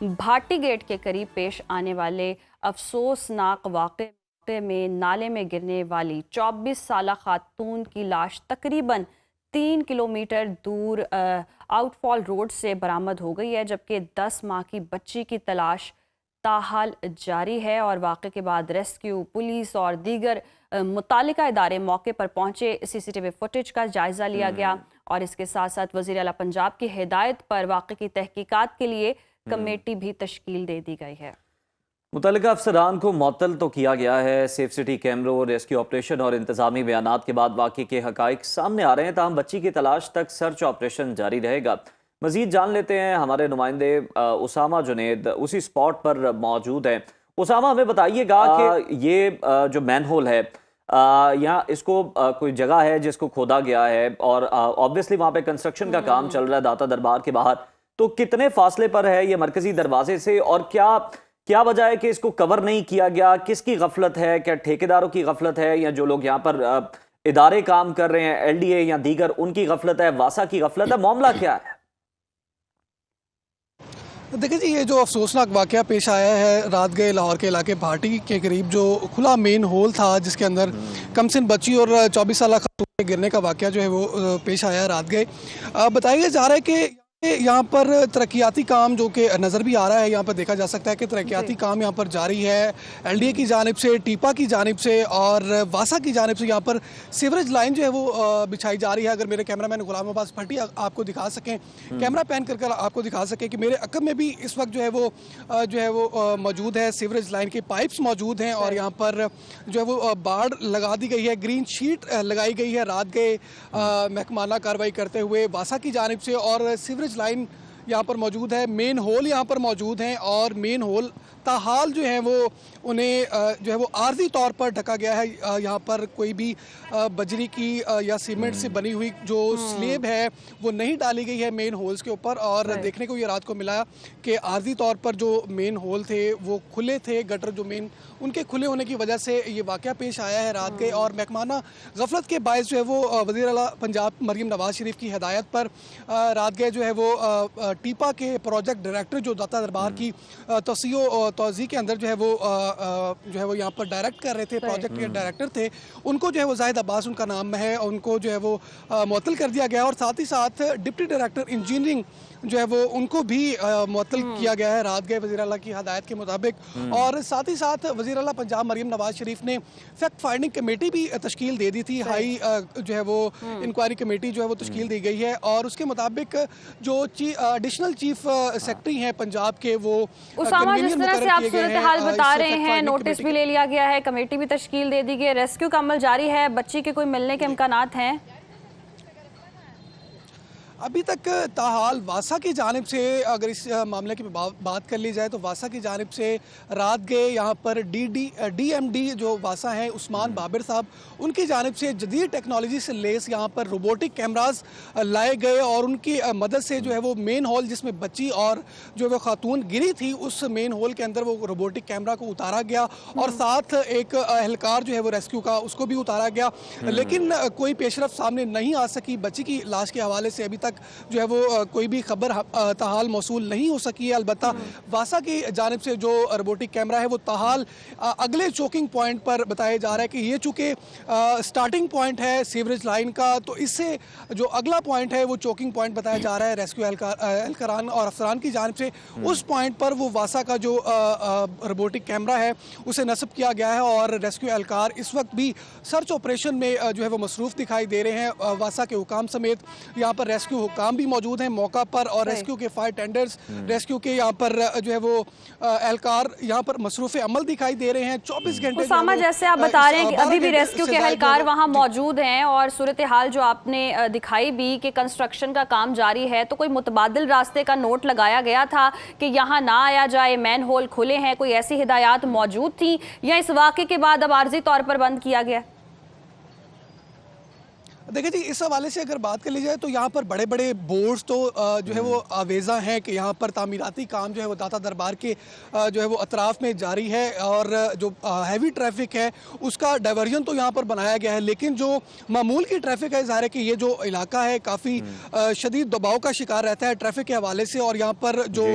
Bhati gate के करीब पेश आने वाले अफसोसनाक वाक़े में नाले में गिरने वाली 24 साला खातून की लाश तकरीबन 3 किलोमीटर दूर आउटफॉल रोड से बरामद हो गई है, जबकि 10 माह की बच्ची की तलाश ताहाल जारी है। और वाक़े के बाद रेस्क्यू, पुलिस और दीगर मुतालिका इदारे मौके पर पहुंचे। CCTV फुटेज का जायज़ा लिया गया और इसके साथ साथ वज़ीर आला पंजाब की हिदायत पर वाक़े की तहकीकात के लिए कमेटी भी तश्कील दे दी गई है। मुतल्लिका अफसरान को मअतल तो किया गया है। सेफ सिटी कैमरों, रेस्क्यू ऑपरेशन और इंतजामी बयानात के बाद वाक़े के हक़ाइक़ सामने आ रहे हैं, ताहम बच्ची की तलाश तक सर्च ऑपरेशन जारी रहेगा। मज़ीद जान लेते हैं, हमारे नुमाइंदे उसामा जुनेद उसी स्पॉट पर मौजूद हैं। उसामा, हमें बताइएगा कि ये जो मैनहोल है, यहाँ इसको कोई जगह है जिसको खोदा गया है और ऑब्वियसली वहाँ पे कंस्ट्रक्शन का काम चल रहा है दाता दरबार के बाहर, तो कितने फासले पर है ये मरकजी दरवाजे से और क्या क्या वजह है कि इसको कवर नहीं किया गया? किसकी गफलत है? क्या ठेकेदारों की गफलत है या जो लोग यहाँ पर इदारे काम कर रहे हैं, LDA या दीगर, उनकी गफलत है, वासा की गफलत है? मामला क्या है? देखिए जी, ये जो अफसोसनाक वाक़या पेश आया है रात गए लाहौर के इलाके भाटी के करीब, जो खुला मेन होल था जिसके अंदर कमसिन बच्ची और 24 साल खातून के गिरने का वाक़या जो है वो पेश आया रात गए। बताया जा रहा है कि यहाँ पर तरक्याती काम जो कि नज़र भी आ रहा है, यहाँ पर देखा जा सकता है कि तरक्याती काम यहाँ पर जारी है। LDA की जानिब से, टीपा की जानिब से और वासा की जानिब से यहाँ पर सीवरेज लाइन जो है वो बिछाई जा रही है। अगर मेरे कैमरामैन गुलाम अब्बास भट्टी आपको दिखा सकें, कैमरा पैन कर आपको दिखा सकें कि मेरे अकब में भी इस वक्त जो है वो मौजूद है। सीवरेज लाइन के पाइप्स मौजूद हैं और यहाँ पर जो है वो बाढ़ लगा दी गई है, ग्रीन शीट लगाई गई है रात गए महकमाना कार्रवाई करते हुए वासा की जानिब से। और सीवरेज लाइन यहाँ पर मौजूद है, मेन होल यहाँ पर मौजूद हैं और मेन होल ताहाल जो है वो उन्हें जो है वो आर्जी तौर पर ढका गया है। यहाँ पर कोई भी बजरी की या सीमेंट से बनी हुई जो स्लेब है वो नहीं डाली गई है मेन होल्स के ऊपर। और देखने को ये रात को मिला कि आर्जी तौर पर जो मेन होल थे वो खुले थे, गटर जो मेन उनके खुले होने की वजह से ये वाक़या पेश आया है रात के। और महकमाना गफलत के बायस जो है वो वज़ीर आला पंजाब मरीम नवाज शरीफ की हिदायत पर रात गए जो है वो टीपा के प्रोजेक्ट डायरेक्टर जो दाता दरबार की तोज़ी के अंदर जो है वो यहाँ पर डायरेक्ट कर रहे थे, प्रोजेक्ट के डायरेक्टर थे, उनको जो है वो जाहिद अब्बास उनका नाम है, उनको जो है वो मुअत्तल कर दिया गया। और साथ ही साथ डिप्टी डायरेक्टर इंजीनियरिंग जो है वो उनको भी मुअत्तल किया गया है रात गए वज़ीर आला की हिदायत के मुताबिक। और साथ ही साथ वज़ीर आला पंजाब मरीम नवाज शरीफ ने फैक्ट फाइंडिंग कमेटी भी तश्कील दे दी थी। हाई जो है वो इंक्वायरी कमेटी जो है वो तश्कील दी गई है और उसके मुताबिक जो एडिशनल चीफ सेक्रेटरी हैं पंजाब के, वो उसामा, जिस तरह से आप सूरत हाल बता रहे हैं, नोटिस भी ले लिया गया है, कमेटी भी तश्कील दे दी गई है, रेस्क्यू का अमल जारी है, बच्ची के कोई मिलने के इम्कानात हैं? अभी तक ताहाल वासा की जानिब से अगर इस मामले की बात कर ली जाए तो वासा की जानिब से रात गए यहाँ पर DMD जो वासा हैं उस्मान बाबिर साहब, उनकी जानिब से जदीद टेक्नोलॉजी से लेस यहाँ पर रोबोटिक कैमरास लाए गए और उनकी मदद से जो है वो मेन हॉल जिसमें बच्ची और जो वो खातून गिरी थी उस मेन हॉल के अंदर वो रोबोटिक कैमरा को उतारा गया और साथ एक एहलकार जो है वो रेस्क्यू का उसको भी उतारा गया। लेकिन कोई पेशरफ सामने नहीं आ सकी। बच्ची की लाश के हवाले से अभी तक जो है वो कोई भी खबर ताहाल मौसूल नहीं हो सकी है। अलबत्ता वासा की जानिब से जो रोबोटिक कैमरा है वो ताहाल अगले चोकिंग पॉइंट पर बताया जा रहा है कि ये चूँकि स्टार्टिंग पॉइंट है सीवरेज लाइन का, तो इससे जो अगला पॉइंट है वो चोकिंग पॉइंट बताया जा रहा है रेस्क्यू एहलकारान और अफसरान की जानिब से। उस पॉइंट पर वो वासा का जो रोबोटिक कैमरा है उसे नस्ब किया गया है और रेस्क्यू एहलकार इस वक्त भी सर्च ऑपरेशन में जो है वो मसरूफ़ दिखाई दे रहे हैं। वासा के हुकाम समेत यहाँ पर रेस्क्यू हुकाम भी मौजूद हैं मौका पर और रेस्क्यू के फायर टेंडर्स, रेस्क्यू के यहाँ पर जो है वो एहलकार यहाँ पर मसरूफ़ अमल दिखाई दे रहे हैं 24 घंटे। उसामा, जैसे आप बता रहे हैं कि अभी भी रेस्क्यू के एहलकार वहाँ मौजूद हैं और सूरत हाल जो आपने दिखाई भी कि कंस्ट्रक्शन का काम जारी है, तो कोई मुतबादिल रास्ते का नोट लगाया गया था कि यहाँ ना आया जाए, मैन होल खुले हैं, कोई ऐसी हिदायत मौजूद थी या इस वाक़े के बाद अब आर्जी तौर पर बंद किया गया? देखिए जी, इस हवाले से अगर बात कर ली जाए तो यहाँ पर बड़े बड़े बोर्ड्स तो जो है वो आवेज़ा हैं कि यहाँ पर तामीराती काम जो है वो दाता दरबार के जो है वो अतराफ में जारी है, और जो हैवी ट्रैफिक है उसका डाइवर्जन तो यहाँ पर बनाया गया है, लेकिन जो मामूल की ट्रैफिक है, ज़ाहिर है कि ये जो इलाका है काफ़ी शदीद दबाव का शिकार रहता है ट्रैफिक के हवाले से, और यहाँ पर जो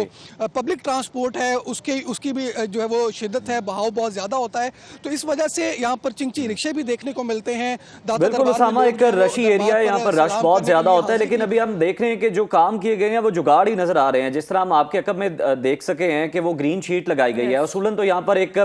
पब्लिक ट्रांसपोर्ट है उसकी भी जो है वो शिद्दत है, बहाव बहुत ज़्यादा होता है, तो इस वजह से यहाँ पर चिंची रिक्शे भी देखने को मिलते हैं। दाता बिल्कुल दरबार में उसामा, लोग एक जो है वो रशी एरिया है, यहाँ पर रश सलाम बहुत करने के ज्यादा लिए होता है, हाजिर लेकिन हैं। अभी हम देख रहे हैं कि जो काम किए गए हैं वो जुगाड़ ही नजर आ रहे हैं। जिस तरह हम आपके अकब में देख सके हैं कि वो ग्रीन शीट लगाई गई है, उसूलन तो यहाँ पर एक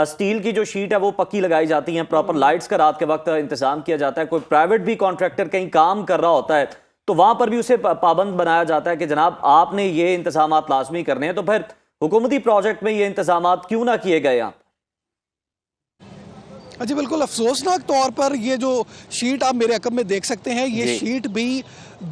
स्टील की जो शीट है वो पक्की लगाई जाती है, प्रॉपर लाइट्स का रात के वक्त इंतजाम किया जाता है। कोई प्राइवेट भी कॉन्ट्रैक्टर कहीं काम कर रहा होता है तो वहां पर भी उसे पाबंद बनाया जाता है कि जनाब आपने ये इंतजाम लाजमी करने हैं, तो फिर हुकूमती प्रोजेक्ट में ये इंतजाम क्यों ना किए गए यहाँ? जी बिल्कुल, अफसोसनाक तौर पर ये जो शीट आप मेरे अकब में देख सकते हैं, ये जी। शीट भी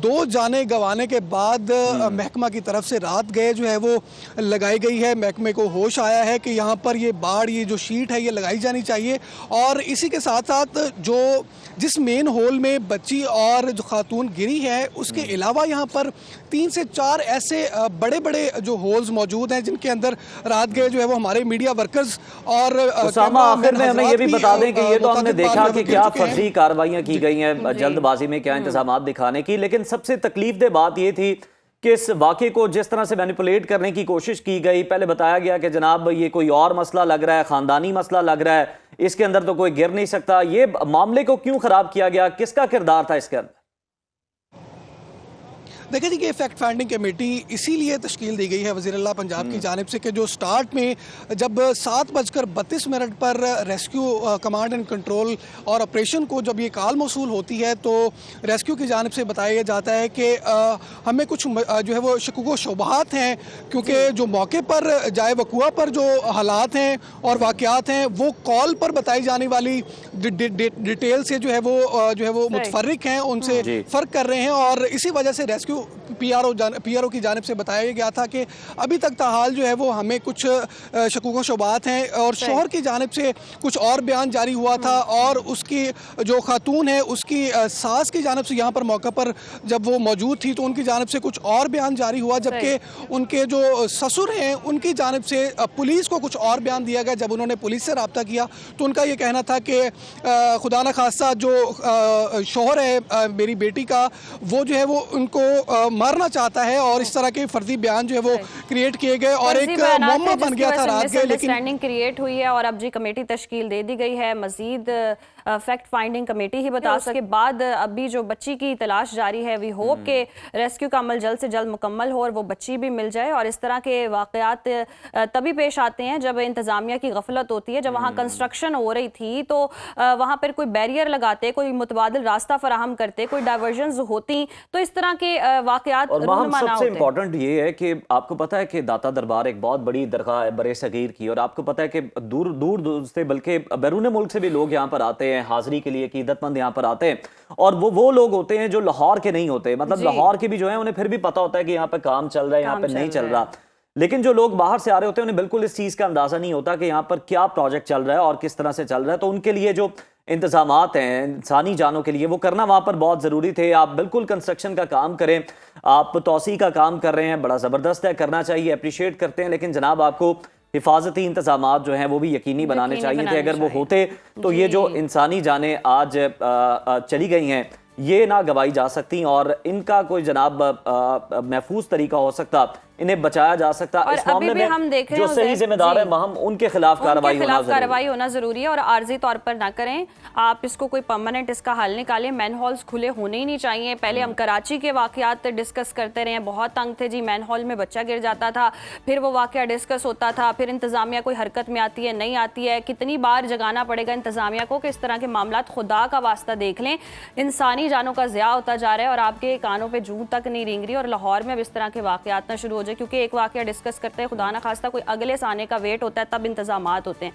2 जाने गंवाने के बाद महकमा की तरफ से रात गए जो है वो लगाई गई है। महकमे को होश आया है कि यहाँ पर ये ये जो शीट है ये लगाई जानी चाहिए, और इसी के साथ साथ जिस मेन होल में बच्ची और जो खातून गिरी है उसके अलावा यहाँ पर 3 से 4 ऐसे बड़े बड़े जो होल्स मौजूद हैं जिनके अंदर रात गए जो है वो हमारे मीडिया वर्कर्स और उसामा, आखिर में हमें ये भी बता दें कि ये तो हमने देखा कि क्या फर्जी कार्रवाइयां की गई हैं जल्दबाजी में, क्या इंतजामात दिखाने की, लेकिन सबसे तकलीफदेह बात ये थी कि इस वाक़े को जिस तरह से मैनिपुलेट करने की कोशिश की गई। पहले बताया गया कि जनाब ये कोई और मसला लग रहा है, ख़ानदानी मसला लग रहा है, इसके अंदर तो कोई गिर नहीं सकता। ये मामले को क्यों ख़राब किया गया, किसका किरदार था इसके अंदर? देखिए जी, ये फैक्ट फाइंडिंग कमेटी इसीलिए तश्कील दी गई है वज़ीर-ए-आला पंजाब की जानिब से कि जो स्टार्ट में जब 7:32 पर रेस्क्यू कमांड एंड कंट्रोल और ऑपरेशन को जब ये कॉल मौसूल होती है तो रेस्क्यू की जानिब से बताया जाता है कि हमें कुछ जो है वो शकूक व शुबहात हैं, क्योंकि जो मौके पर जाए वक़ुआ पर जो हालात हैं और वाक़यात हैं वो कॉल पर बताई जाने वाली डिटेल से जो है वो मुतफर्रिक हैं, उनसे फ़र्क कर रहे हैं, और इसी वजह से रेस्क्यू पीआरओ की जानिब से बताया गया था कि अभी तक ताहाल जो है वो हमें कुछ शकूक व शुबहात हैं, और शोहर की जानिब से कुछ और बयान जारी हुआ था, और उसकी जो खातून है उसकी सास की जानिब से यहाँ पर मौका पर जब वो मौजूद थी तो उनकी जानिब से कुछ और बयान जारी हुआ, जबकि उनके जो ससुर हैं उनकी जानिब से पुलिस को कुछ और बयान दिया गया। जब उन्होंने पुलिस से रब्ता किया तो उनका ये कहना था कि खुदा न खास्ता जो शोहर है मेरी बेटी का, वो जो है वो उनको मारना चाहता है, और इस तरह के फर्जी बयान जो है वो क्रिएट किए गए और एक मुअम्मा बन गया था रात गए, लेकिन अंडरस्टैंडिंग क्रिएट हुई है और अब जी कमेटी तश्कील दे दी गई है। मजीद फैक्ट फाइंडिंग कमेटी ही बता सके बाद अभी जो बच्ची की तलाश जारी है। वी होप के रेस्क्यू का अमल जल्द से जल्द मुकम्मल हो और वो बच्ची भी मिल जाए। और इस तरह के वाकयात तभी पेश आते हैं जब इंतजामिया की गफलत होती है। जब वहाँ कंस्ट्रक्शन हो रही थी तो वहाँ पर कोई बैरियर लगाते, कोई मुतबादिल रास्ता फराहम करते, कोई डाइवर्जन होती, तो इस तरह के वाकयात और वहाँ सबसे इम्पोर्टेंट ये है कि आपको पता है कि दाता दरबार एक बहुत बड़ी दरगाह है बरे सगीर की, और आपको पता है कि दूर दूर से बल्कि बैरून मुल्क से भी लोग यहाँ पर आते हैं हाजिरी के लिए, कीदतमंद यहाँ पर आते हैं, और वो लोग होते हैं जो लाहौर के नहीं होते, मतलब लाहौर के भी जो है उन्हें फिर भी पता होता है कि यहाँ पे काम चल रहा है, यहाँ पे नहीं चल रहा, लेकिन जो लोग बाहर से आ रहे होते हैं उन्हें बिल्कुल इस चीज का अंदाजा नहीं होता कि यहाँ पर क्या प्रोजेक्ट चल रहा है और किस तरह से चल रहा है। तो उनके लिए जो इंतजामात हैं इंसानी जानों के लिए वो करना वहाँ पर बहुत ज़रूरी थे। आप बिल्कुल कंस्ट्रक्शन का काम करें, आप तोसी का काम कर रहे हैं, बड़ा ज़बरदस्त है, करना चाहिए, अप्रिशिएट करते हैं, लेकिन जनाब आपको हिफाजती इंतजामात जो हैं वो भी यकीनी बनाने चाहिए थे। अगर वो होते तो ये जो इंसानी जानें आज चली गई हैं ये ना गवाई जा सकती, और इनका कोई जनाब महफूज तरीका हो सकता, इन्हें बचाया जा सकता। इस मामले में हम देख रहे हैं जो सही जिम्मेदार है हम उनके खिलाफ कार्रवाई होना जरूरी है, और आर्जी तौर पर ना करें आप इसको, कोई परमानेंट इसका हल निकालें। मैन हॉल्स खुले होने ही नहीं चाहिए। पहले हम कराची के वाकयात डिस्कस करते रहे, बहुत तंग थे जी, मैन हॉल में बच्चा गिर जाता था, फिर वो वाकया डिस्कस होता था, फिर इंतजामिया कोई हरकत में आती है नहीं आती है, कितनी बार जगाना पड़ेगा इंतजामिया को कि इस तरह के मामला खुदा का वास्ता देख लें। इंसानी जानों का ज़िया होता जा रहा है और आपके कानों पर जूं तक नहीं रेंग रही, और लाहौर में अब इस तरह के वाकयात ना शुरू हो जाए, क्योंकि एक वाकया डिस्कस करते हैं खुदा ना खास्ता कोई अगले साने का वेट होता है, तब इंतजामात होते हैं।